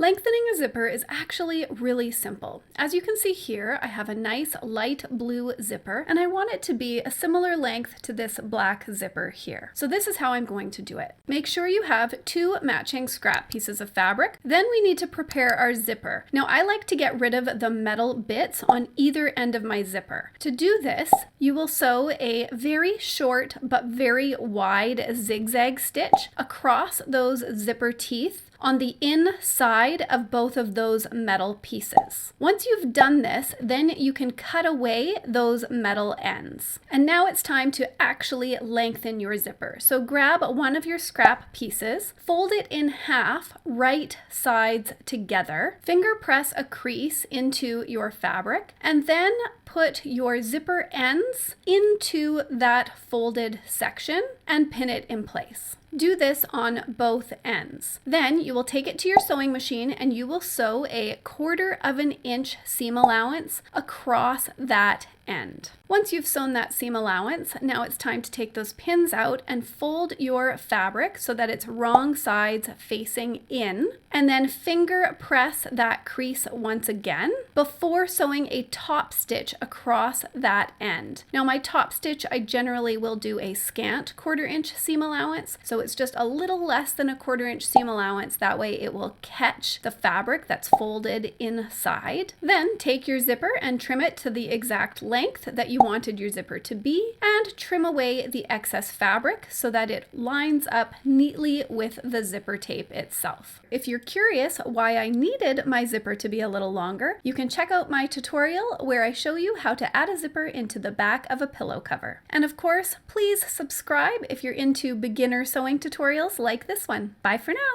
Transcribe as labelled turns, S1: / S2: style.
S1: Lengthening a zipper is actually really simple. As you can see here, I have a nice light blue zipper, and I want it to be a similar length to this black zipper here. So this is how I'm going to do it. Make sure you have 2 matching scrap pieces of fabric. Then we need to prepare our zipper. Now I like to get rid of the metal bits on either end of my zipper. To do this, you will sew a very short but very wide zigzag stitch across those zipper teeth on the inside of both of those metal pieces. Once you've done this, then you can cut away those metal ends. And now it's time to actually lengthen your zipper. So grab one of your scrap pieces, fold it in half, right sides together, finger press a crease into your fabric, and then put your zipper ends into that folded section and pin it in place. Do this on both ends. Then you will take it to your sewing machine and you will sew a 1/4 of an inch seam allowance across that end. Once you've sewn that seam allowance, now it's time to take those pins out and fold your fabric so that it's wrong sides facing in, and then finger press that crease once again before sewing a top stitch across that end. Now my top stitch, I generally will do a scant 1/4 inch seam allowance, so it's just a little less than a 1/4 inch seam allowance. That way it will catch the fabric that's folded inside. Then take your zipper and trim it to the exact length that you wanted your zipper to be, and trim away the excess fabric so that it lines up neatly with the zipper tape itself. If you're curious why I needed my zipper to be a little longer, you can check out my tutorial where I show you how to add a zipper into the back of a pillow cover. And of course, please subscribe if you're into beginner sewing tutorials like this one. Bye for now.